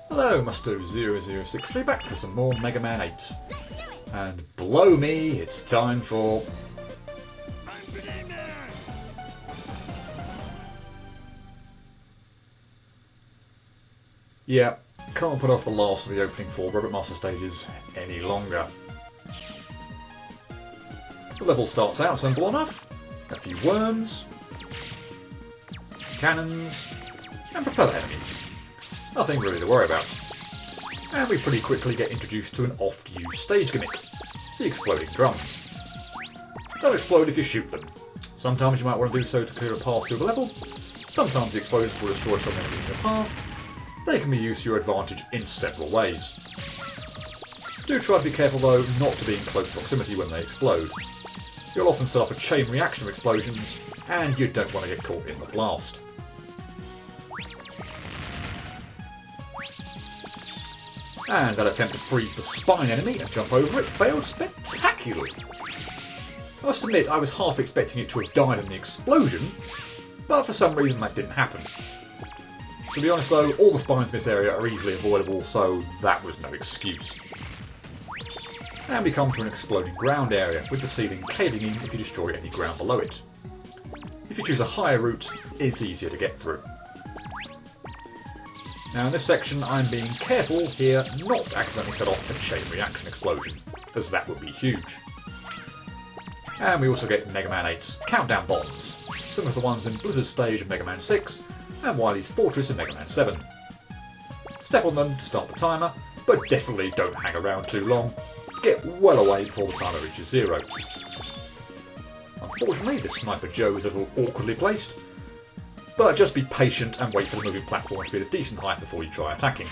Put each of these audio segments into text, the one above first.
Hello, Musto0063 back for some more Mega Man 8. And blow me, it's time for... Yeah, can't put off the last of the opening 4 Robot Master stages any longer. The level starts out simple enough. A few worms, cannons, and propeller enemies. Nothing really to worry about. And we pretty quickly get introduced to an oft-used stage gimmick, the exploding drums. They'll explode if you shoot them. Sometimes you might want to do so to clear a path through the level. Sometimes the explosions will destroy some enemies in your path. They can be used to your advantage in several ways. Do try to be careful though not to be in close proximity when they explode. You'll often set off a chain reaction of explosions, and you don't want to get caught in the blast. And that attempt to freeze the spine enemy and jump over it failed spectacularly. I must admit I was half expecting it to have died in the explosion, but for some reason that didn't happen. To be honest though, all the spines in this area are easily avoidable, so that was no excuse. And we come to an exploding ground area, with the ceiling caving in if you destroy any ground below it. If you choose a higher route, it's easier to get through. Now in this section I'm being careful here not to accidentally set off a chain reaction explosion, as that would be huge. And we also get Mega Man 8's countdown bombs, similar to the ones in Blizzard's stage of Mega Man 6 and Wily's Fortress in Mega Man 7. Step on them to start the timer, but definitely don't hang around too long. Get well away before the timer reaches 0. Unfortunately, this Sniper Joe is a little awkwardly placed, but just be patient and wait for the moving platform to be at a decent height before you try attacking.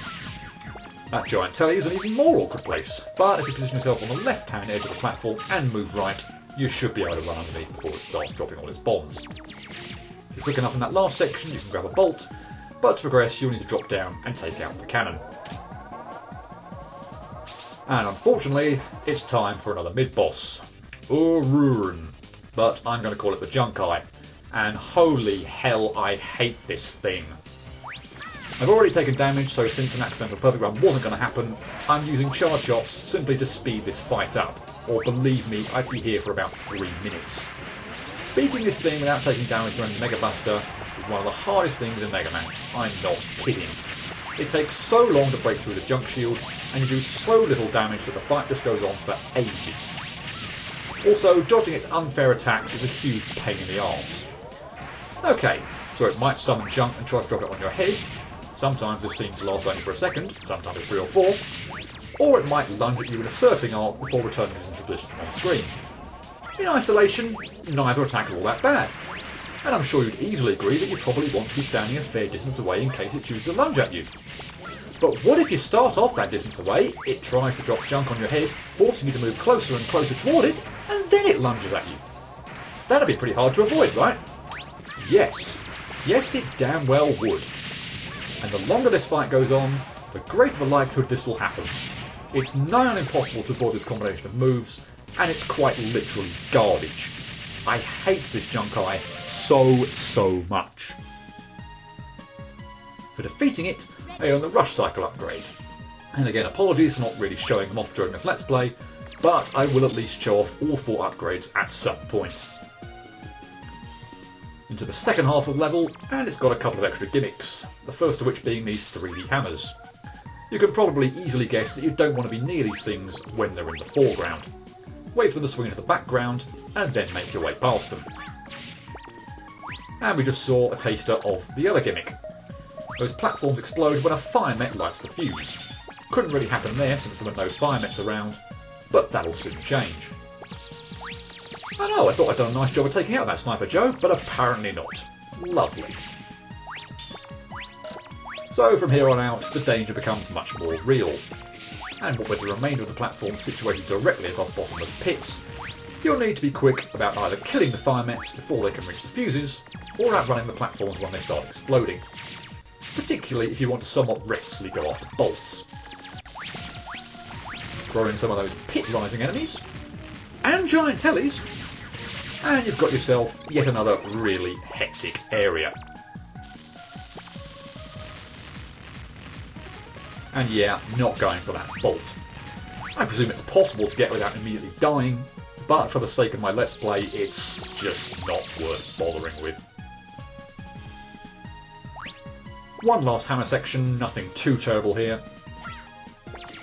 That giant telly is an even more awkward place, but if you position yourself on the left-hand edge of the platform and move right, you should be able to run underneath before it starts dropping all its bombs. If you're quick enough in that last section, you can grab a bolt, but to progress you'll need to drop down and take out the cannon. And unfortunately, it's time for another mid-boss, Ururen, but I'm going to call it the Junk Eye. And holy hell, I hate this thing. I've already taken damage, so since an accidental perfect run wasn't going to happen, I'm using charge shots simply to speed this fight up. Or believe me, I'd be here for about 3 minutes. Beating this thing without taking damage from a Mega Buster is one of the hardest things in Mega Man. I'm not kidding. It takes so long to break through the junk shield, and you do so little damage that the fight just goes on for ages. Also, dodging its unfair attacks is a huge pain in the arse. Okay, so it might summon junk and try to drop it on your head. Sometimes this seems to last only for a second, sometimes it's 3 or 4. Or it might lunge at you in a circling arc before returning to its position on screen. In isolation, neither attack are all that bad. And I'm sure you'd easily agree that you probably want to be standing a fair distance away in case it chooses to lunge at you. But what if you start off that distance away, it tries to drop junk on your head, forcing you to move closer and closer toward it, and then it lunges at you? That'd be pretty hard to avoid, right? Yes. Yes, it damn well would. And the longer this fight goes on, the greater the likelihood this will happen. It's nigh on impossible to avoid this combination of moves, and it's quite literally garbage. I hate this Junk Eye so much. For defeating it, I earn the Rush Cycle upgrade. And again, apologies for not really showing them off during this Let's Play, but I will at least show off all 4 upgrades at some point. Into the second half of the level, and it's got a couple of extra gimmicks, the first of which being these 3D hammers. You can probably easily guess that you don't want to be near these things when they're in the foreground. Wait for them to swing into the background, and then make your way past them. And we just saw a taster of the other gimmick. Those platforms explode when a fire met lights the fuse. Couldn't really happen there since there were no fire mets around, but that'll soon change. I know, I thought I'd done a nice job of taking out that Sniper Joe, but apparently not. Lovely. So from here on out, the danger becomes much more real. And what with the remainder of the platform situated directly above bottomless pits, you'll need to be quick about either killing the fire mets before they can reach the fuses, or outrunning the platforms when they start exploding. Particularly if you want to somewhat recklessly go after bolts. Throw in some of those pit-rising enemies, and giant tellies, and you've got yourself yet another really hectic area. And yeah, not going for that bolt. I presume it's possible to get without immediately dying, but for the sake of my Let's Play, it's just not worth bothering with. One last hammer section, nothing too terrible here.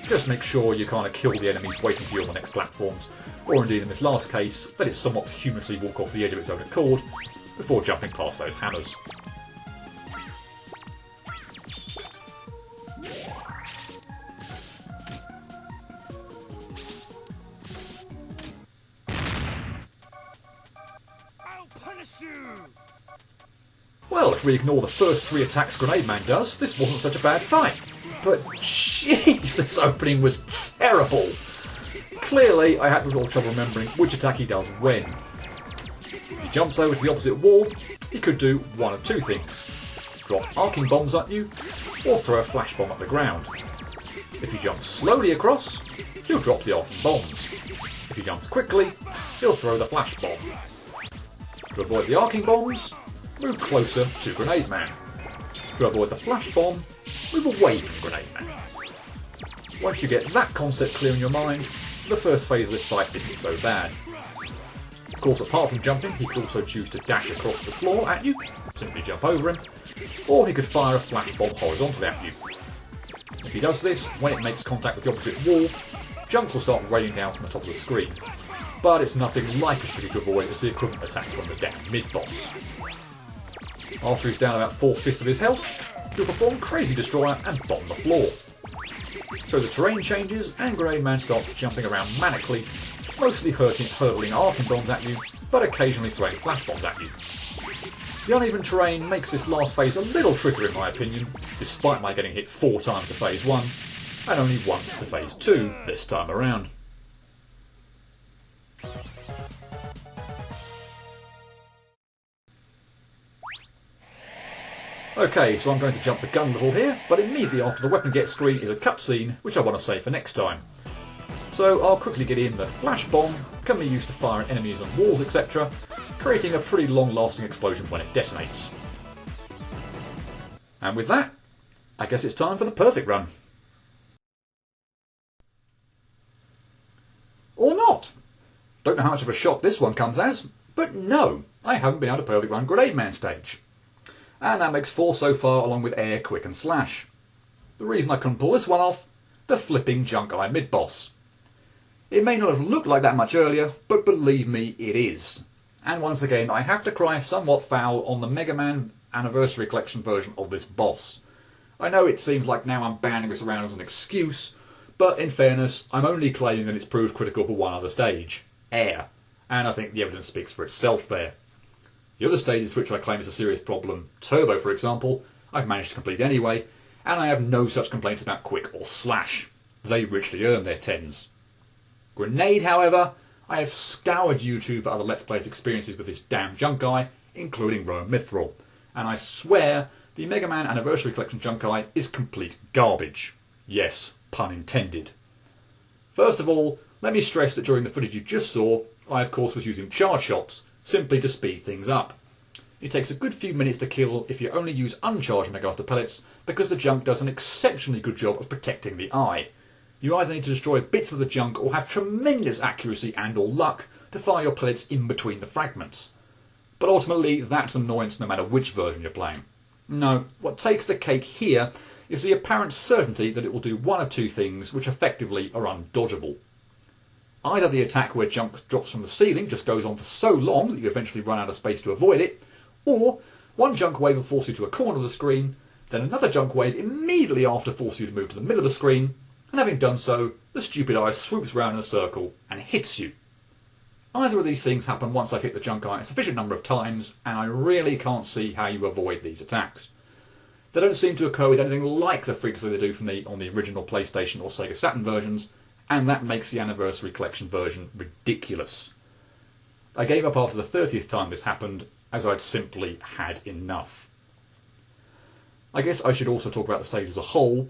Just make sure you kind of kill the enemies waiting for you on the next platforms, or indeed in this last case, let it somewhat humorously walk off the edge of its own accord before jumping past those hammers. Well, if we ignore the first 3 attacks Grenade Man does, this wasn't such a bad fight. But jeez, this opening was terrible. Clearly, I had a little trouble remembering which attack he does when. If he jumps over to the opposite wall, he could do one of 2 things. Drop arcing bombs at you, or throw a flash bomb at the ground. If he jumps slowly across, he'll drop the arcing bombs. If he jumps quickly, he'll throw the flash bomb. To avoid the arcing bombs, move closer to Grenade Man. To avoid the flash bomb, move away from Grenade Man. Once you get that concept clear in your mind, the first phase of this fight isn't so bad. Of course, apart from jumping, he could also choose to dash across the floor at you, simply jump over him, or he could fire a flash bomb horizontally at you. If he does this, when it makes contact with the opposite wall, junk will start raining down from the top of the screen. But it's nothing like as tricky to avoid as the equivalent attack from the down mid-boss. After he's down about 4/5 of his health, he'll perform Crazy Destroyer and bomb the floor. So the terrain changes and Grenade Man starts jumping around manically, mostly hurtling arcing bombs at you, but occasionally throwing flash bombs at you. The uneven terrain makes this last phase a little trickier in my opinion, despite my getting hit 4 times to phase 1, and only once to phase 2 this time around. Okay, so I'm going to jump the gun a little here, but immediately after the weapon gets screen is a cutscene, which I want to save for next time. So I'll quickly get in the flash bomb, can be used to fire at enemies on walls, etc., creating a pretty long-lasting explosion when it detonates. And with that, I guess it's time for the perfect run. Or not. Don't know how much of a shock this one comes as, but no, I haven't been able to perfect run Grenade Man stage. And that makes 4 so far, along with Air, Quick and Slash. The reason I couldn't pull this one off? The flipping Junk Eye mid-boss. It may not have looked like that much earlier, but believe me, it is. And once again, I have to cry somewhat foul on the Mega Man Anniversary Collection version of this boss. I know it seems like now I'm banding this around as an excuse, but in fairness, I'm only claiming that it's proved critical for one other stage, Air. And I think the evidence speaks for itself there. The other stages which I claim is a serious problem, Turbo for example, I've managed to complete anyway, and I have no such complaints about Quick or Slash. They richly earn their 10s. Grenade, however, I have scoured YouTube for other Let's Plays experiences with this damn Junk Eye, including Rome Mithril, and I swear the Mega Man Anniversary Collection Junk Eye is complete garbage. Yes, pun intended. First of all, let me stress that during the footage you just saw, I of course was using charge shots, simply to speed things up. It takes a good few minutes to kill if you only use uncharged Megaster pellets, because the junk does an exceptionally good job of protecting the eye. You either need to destroy bits of the junk or have tremendous accuracy and or luck to fire your pellets in between the fragments. But ultimately that's an annoyance no matter which version you're playing. No, what takes the cake here is the apparent certainty that it will do one of 2 things which effectively are undodgeable. Either the attack where junk drops from the ceiling just goes on for so long that you eventually run out of space to avoid it, or one junk wave will force you to a corner of the screen, then another junk wave immediately after forces you to move to the middle of the screen, and having done so, the stupid eye swoops round in a circle and hits you. Either of these things happen once I've hit the junk eye a sufficient number of times, and I really can't see how you avoid these attacks. They don't seem to occur with anything like the frequency they do for me on the original PlayStation or Sega Saturn versions, and that makes the Anniversary Collection version ridiculous. I gave up after the 30th time this happened, as I'd simply had enough. I guess I should also talk about the stage as a whole.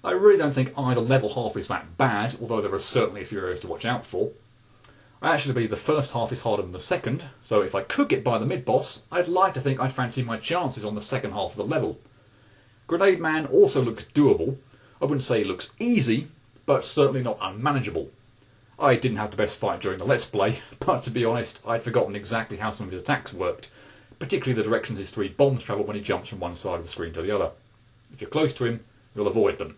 I really don't think either level half is that bad, although there are certainly a few areas to watch out for. I actually believe the first half is harder than the second, so if I could get by the mid-boss, I'd like to think I'd fancy my chances on the second half of the level. Grenade Man also looks doable, I wouldn't say it looks easy, but certainly not unmanageable. I didn't have the best fight during the Let's Play, but to be honest, I'd forgotten exactly how some of his attacks worked, particularly the directions his 3 bombs travel when he jumps from one side of the screen to the other. If you're close to him, you'll avoid them.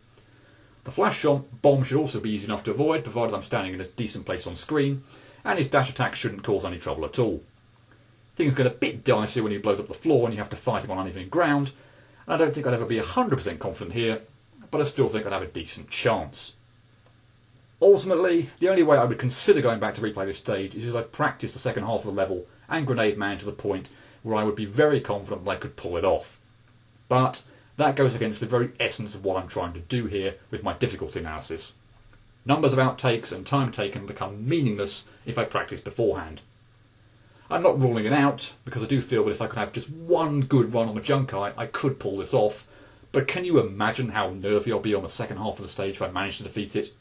The flash bomb should also be easy enough to avoid, provided I'm standing in a decent place on screen, and his dash attack shouldn't cause any trouble at all. Things get a bit dicey when he blows up the floor and you have to fight him on uneven ground, and I don't think I'd ever be 100% confident here, but I still think I'd have a decent chance. Ultimately, the only way I would consider going back to replay this stage is as I've practiced the second half of the level and Grenade Man to the point where I would be very confident that I could pull it off. But that goes against the very essence of what I'm trying to do here with my difficulty analysis. Numbers of outtakes and time taken become meaningless if I practice beforehand. I'm not ruling it out, because I do feel that if I could have just one good run on the Junkai, I could pull this off, but can you imagine how nervy I'll be on the second half of the stage if I manage to defeat it?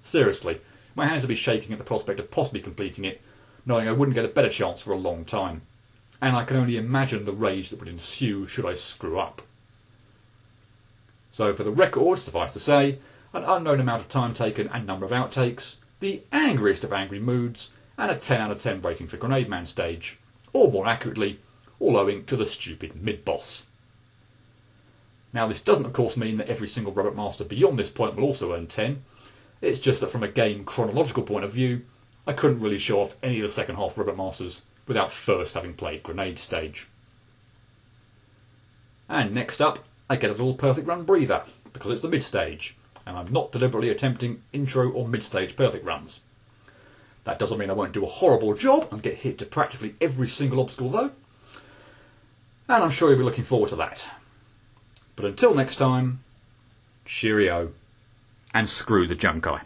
Seriously, my hands would be shaking at the prospect of possibly completing it, knowing I wouldn't get a better chance for a long time. And I can only imagine the rage that would ensue should I screw up. So for the record, suffice to say, an unknown amount of time taken and number of outtakes, the angriest of angry moods, and a 10 out of 10 rating for Grenade Man stage. Or more accurately, all owing to the stupid mid-boss. Now this doesn't of course mean that every single Robot Master beyond this point will also earn 10. It's just that from a game chronological point of view, I couldn't really show off any of the second half Robot Masters without first having played Grenade stage. And next up, I get a little perfect run breather, because it's the mid-stage, and I'm not deliberately attempting intro or mid-stage perfect runs. That doesn't mean I won't do a horrible job and get hit to practically every single obstacle though, and I'm sure you'll be looking forward to that. But until next time, cheerio, and screw the Junkai.